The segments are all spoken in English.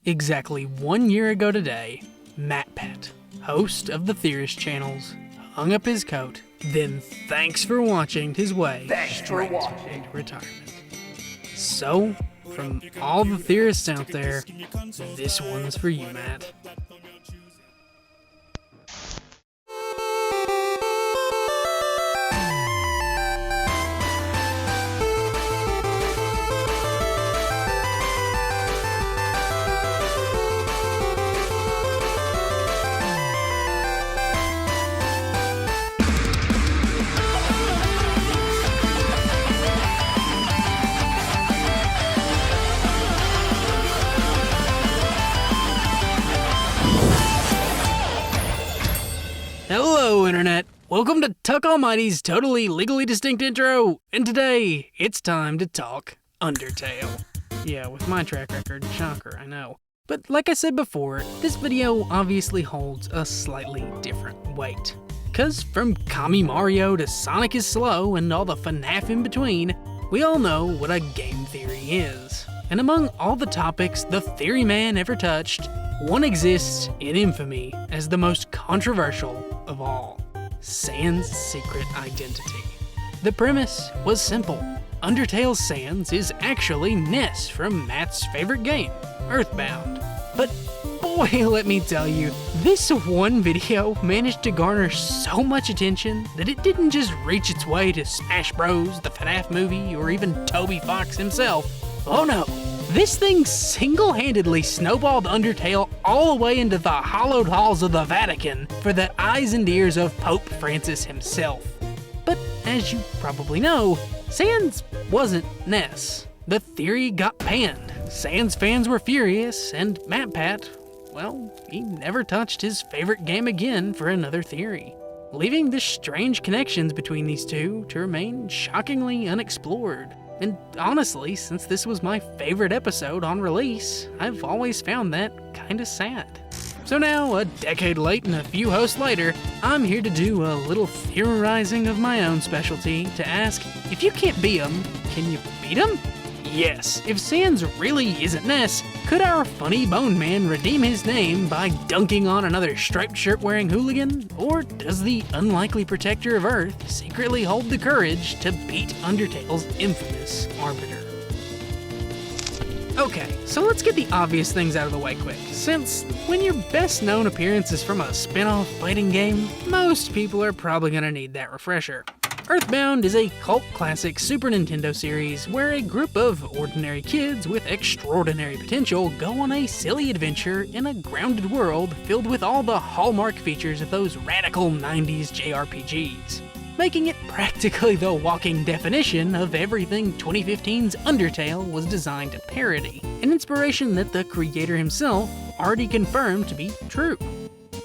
Exactly 1 year ago today, MatPat, host of the Theorist channels, hung up his coat, then thanks for watching his way straight into retirement. So, from all the theorists out there, this one's for you, Matt. Hello, Internet! Welcome to TUCKALMIGHTY's totally legally distinct intro, and today, it's time to talk Undertale. Yeah, with my track record, shocker, I know. But like I said before, this video obviously holds a slightly different weight. Cause from Kami Mario to Sonic is Slow and all the FNAF in between, we all know what a game theory is. And among all the topics the theory man ever touched, one exists in infamy as the most controversial of all: Sans' secret identity. The premise was simple. Undertale's Sans is actually Ness from Matt's favorite game, Earthbound. But boy, let me tell you, this one video managed to garner so much attention that it didn't just reach its way to Smash Bros, the FNAF movie, or even Toby Fox himself. Oh no, this thing single-handedly snowballed Undertale all the way into the hallowed halls of the Vatican for the eyes and ears of Pope Francis himself. But as you probably know, Sans wasn't Ness. The theory got panned, Sans fans were furious, and MatPat, well, he never touched his favorite game again for another theory, leaving the strange connections between these two to remain shockingly unexplored. And honestly, since this was my favorite episode on release, I've always found that kinda sad. So now, a decade late and a few hosts later, I'm here to do a little theorizing of my own specialty to ask, if you can't beat 'em, can you beat 'em? Yes, if Sans really isn't Ness, could our funny bone man redeem his name by dunking on another striped shirt wearing hooligan? Or does the unlikely protector of Earth secretly hold the courage to beat Undertale's infamous arbiter? Okay, so let's get the obvious things out of the way quick, since when your best known appearance is from a spin-off fighting game, most people are probably gonna need that refresher. Earthbound is a cult classic Super Nintendo series where a group of ordinary kids with extraordinary potential go on a silly adventure in a grounded world filled with all the hallmark features of those radical 90s JRPGs, making it practically the walking definition of everything 2015's Undertale was designed to parody, an inspiration that the creator himself already confirmed to be true.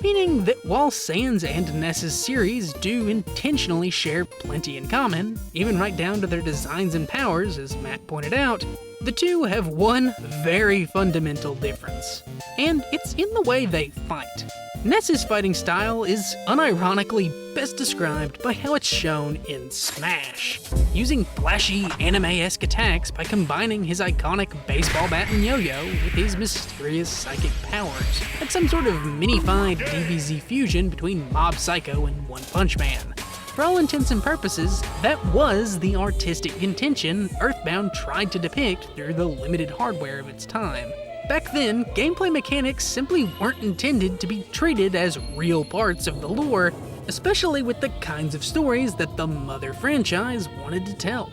Meaning that while Sans and Ness's series do intentionally share plenty in common, even right down to their designs and powers, as Matt pointed out, the two have one very fundamental difference, and it's in the way they fight. Ness's fighting style is unironically best described by how it's shown in Smash, using flashy anime-esque attacks by combining his iconic baseball bat and yo-yo with his mysterious psychic powers, like some sort of mini-fied DBZ fusion between Mob Psycho and One Punch Man. For all intents and purposes, that was the artistic intention Earthbound tried to depict through the limited hardware of its time. Back then, gameplay mechanics simply weren't intended to be treated as real parts of the lore, especially with the kinds of stories that the mother franchise wanted to tell.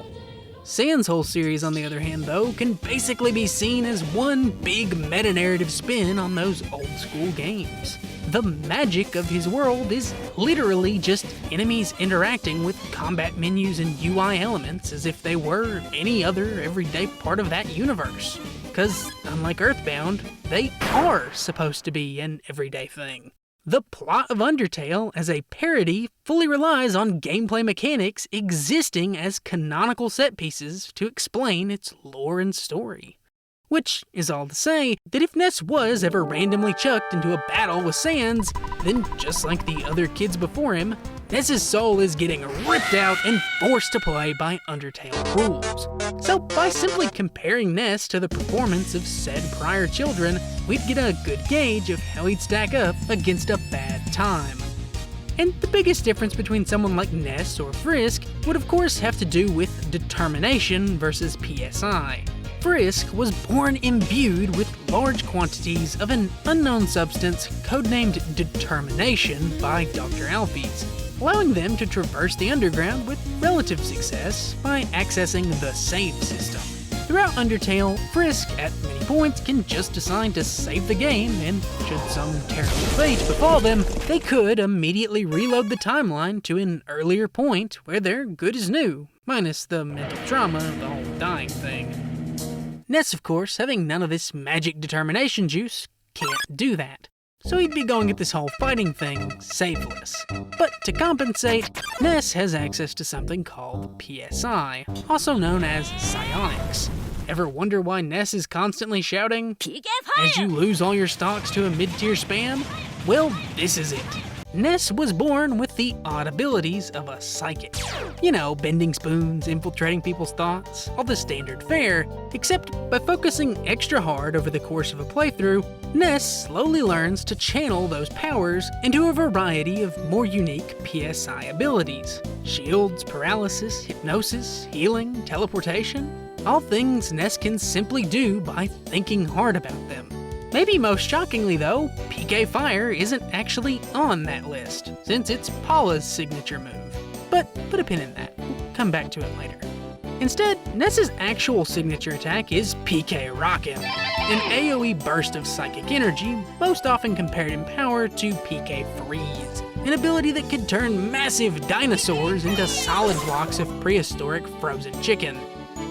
Sans' whole series, on the other hand, though, can basically be seen as one big meta-narrative spin on those old-school games. The magic of his world is literally just enemies interacting with combat menus and UI elements as if they were any other everyday part of that universe. Because, unlike Earthbound, they are supposed to be an everyday thing. The plot of Undertale as a parody fully relies on gameplay mechanics existing as canonical set pieces to explain its lore and story. Which is all to say that if Ness was ever randomly chucked into a battle with Sans, then just like the other kids before him, Ness's soul is getting ripped out and forced to play by Undertale rules. So by simply comparing Ness to the performance of said prior children, we'd get a good gauge of how he'd stack up against a bad time. And the biggest difference between someone like Ness or Frisk would of course have to do with determination versus PSI. Frisk was born imbued with large quantities of an unknown substance codenamed determination by Dr. Alphys, allowing them to traverse the underground with relative success by accessing the save system. Throughout Undertale, Frisk at many points can just decide to save the game, and should some terrible fate befall them, they could immediately reload the timeline to an earlier point where they're good as new, minus the mental trauma of the whole dying thing. Ness, of course, having none of this magic determination juice, can't do that. So he'd be going at this whole fighting thing saveless. But to compensate, Ness has access to something called PSI, also known as psionics. Ever wonder why Ness is constantly shouting, "PK Fire!" as you lose all your stocks to a mid-tier spam? Well, this is it. Ness was born with the odd abilities of a psychic. You know, bending spoons, infiltrating people's thoughts, all the standard fare, except by focusing extra hard over the course of a playthrough, Ness slowly learns to channel those powers into a variety of more unique PSI abilities. Shields, paralysis, hypnosis, healing, teleportation, all things Ness can simply do by thinking hard about them. Maybe most shockingly though, PK Fire isn't actually on that list, since it's Paula's signature move. But put a pin in that, we'll come back to it later. Instead, Ness's actual signature attack is PK Rockin', an AoE burst of psychic energy, most often compared in power to PK Freeze, an ability that could turn massive dinosaurs into solid blocks of prehistoric frozen chicken.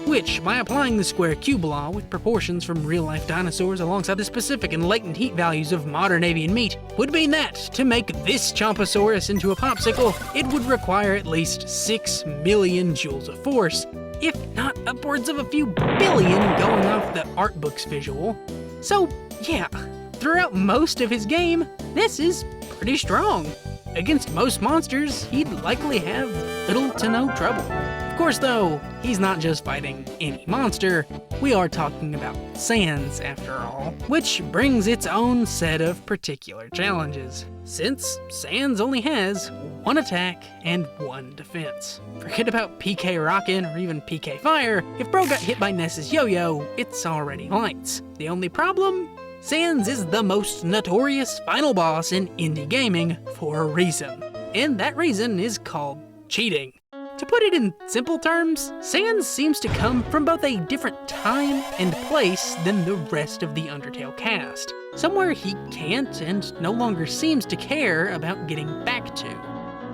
Which, by applying the square cube law with proportions from real-life dinosaurs alongside the specific and latent heat values of modern avian meat, would mean that, to make this Chomposaurus into a popsicle, it would require at least 6 million joules of force, if not upwards of a few billion going off the art book's visual. So, yeah, throughout most of his game, Ness is pretty strong. Against most monsters, he'd likely have little to no trouble. Of course though, he's not just fighting any monster, we are talking about Sans after all, which brings its own set of particular challenges, since Sans only has one attack and one defense. Forget about PK Rockin' or even PK Fire, if bro got hit by Ness's yo-yo, it's already lights. The only problem? Sans is the most notorious final boss in indie gaming for a reason, and that reason is called cheating. To put it in simple terms, Sans seems to come from both a different time and place than the rest of the Undertale cast, somewhere he can't and no longer seems to care about getting back to.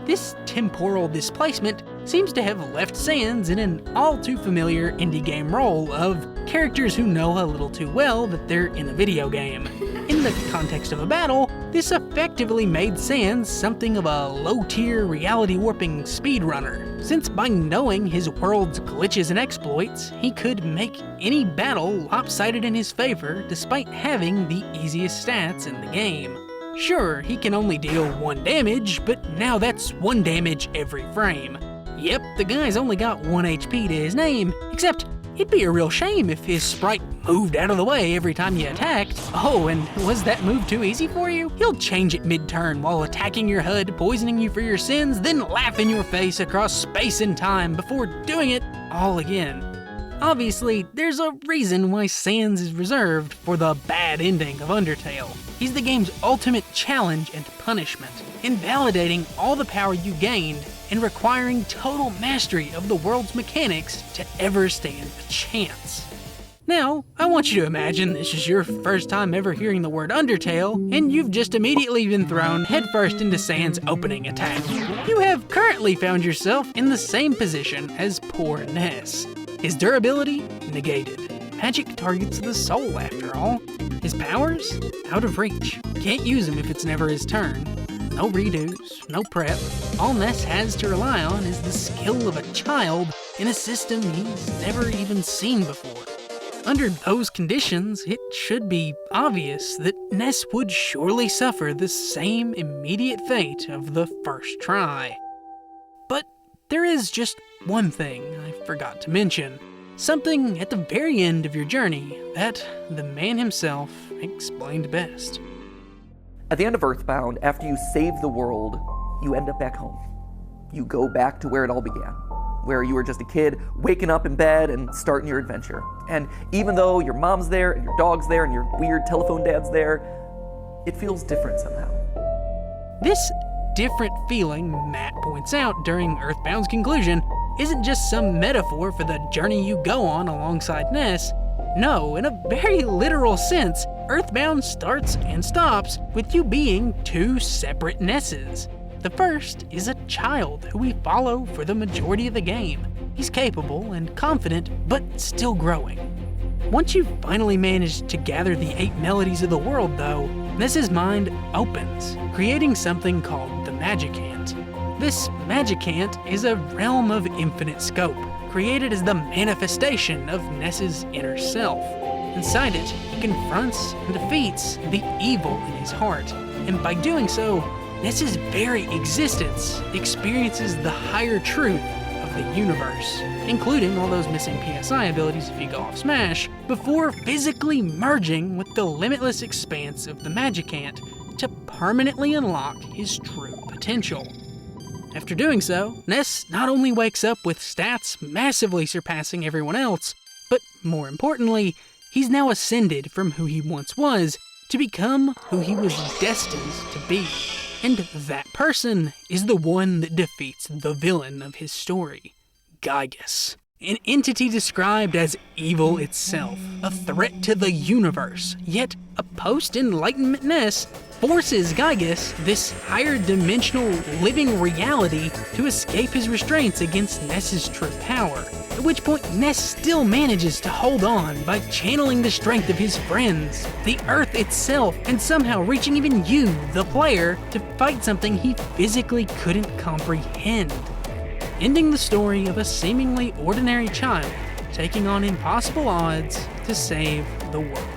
This temporal displacement seems to have left Sans in an all too familiar indie game role of characters who know a little too well that they're in a video game. In the context of a battle, this effectively made Sans something of a low-tier reality-warping speedrunner, since by knowing his world's glitches and exploits, he could make any battle lopsided in his favor despite having the easiest stats in the game. Sure, he can only deal 1 damage, but now that's 1 damage every frame. Yep, the guy's only got 1 HP to his name, except it'd be a real shame if his sprite moved out of the way every time you attacked. Oh, and was that move too easy for you? He'll change it mid-turn while attacking your HUD, poisoning you for your sins, then laugh in your face across space and time before doing it all again. Obviously, there's a reason why Sans is reserved for the bad ending of Undertale. He's the game's ultimate challenge and punishment, invalidating all the power you gained and requiring total mastery of the world's mechanics to ever stand a chance. Now, I want you to imagine this is your first time ever hearing the word Undertale, and you've just immediately been thrown headfirst into Sans' opening attack. You have currently found yourself in the same position as poor Ness. His durability? Negated. Magic targets the soul, after all. His powers? Out of reach. Can't use them if it's never his turn. No redos, no prep. All Ness has to rely on is the skill of a child in a system he's never even seen before. Under those conditions, it should be obvious that Ness would surely suffer the same immediate fate of the first try. But there is just one thing I forgot to mention. Something at the very end of your journey that the man himself explained best. At the end of Earthbound, after you save the world, you end up back home. You go back to where it all began, where you were just a kid waking up in bed and starting your adventure. And even though your mom's there, and your dog's there, and your weird telephone dad's there, it feels different somehow. This different feeling Matt points out during Earthbound's conclusion isn't just some metaphor for the journey you go on alongside Ness. No, in a very literal sense, Earthbound starts and stops with you being two separate Nesses. The first is a child who we follow for the majority of the game. He's capable and confident, but still growing. Once you've finally managed to gather the 8 melodies of the world, though, Ness's mind opens, creating something called the Magicant. This Magicant is a realm of infinite scope, created as the manifestation of Ness's inner self. Inside it, he confronts and defeats the evil in his heart, and by doing so, Ness's very existence experiences the higher truth of the universe, including all those missing PSI abilities if you go off Smash, before physically merging with the limitless expanse of the Magicant to permanently unlock his true potential. After doing so, Ness not only wakes up with stats massively surpassing everyone else, but more importantly, he's now ascended from who he once was to become who he was destined to be. And that person is the one that defeats the villain of his story, Gygus. An entity described as evil itself, a threat to the universe, yet a post-enlightenment Ness forces Gygus, this higher dimensional living reality, to escape his restraints against Ness's true power. At which point Ness still manages to hold on by channeling the strength of his friends, the Earth itself, and somehow reaching even you, the player, to fight something he physically couldn't comprehend. Ending the story of a seemingly ordinary child taking on impossible odds to save the world.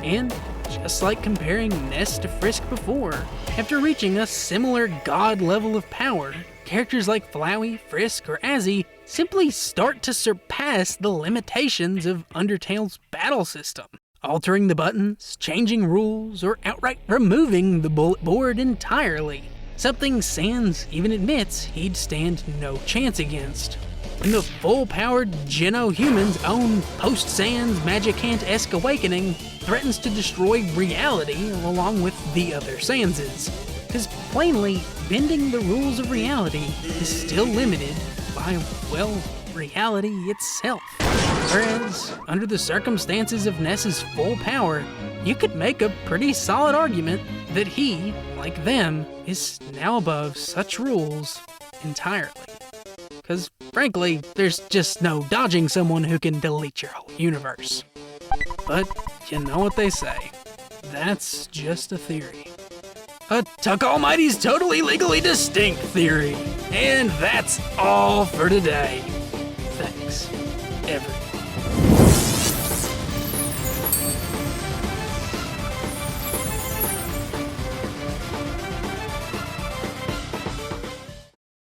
And just like comparing Ness to Frisk before, after reaching a similar god level of power, characters like Flowey, Frisk, or Azzy simply start to surpass the limitations of Undertale's battle system, altering the buttons, changing rules, or outright removing the bullet board entirely. Something Sans even admits he'd stand no chance against. When the full-powered Geno-Human's own post-Sans Magicant-esque awakening threatens to destroy reality along with the other Sanses. Because plainly, bending the rules of reality is still limited by, well, reality itself. Whereas, under the circumstances of Ness's full power, you could make a pretty solid argument that he, like them, is now above such rules entirely. Because, frankly, there's just no dodging someone who can delete your whole universe. But, you know what they say, that's just a theory. A TUCKALMIGHTY's totally legally distinct theory. And that's all for today. Thanks, everyone.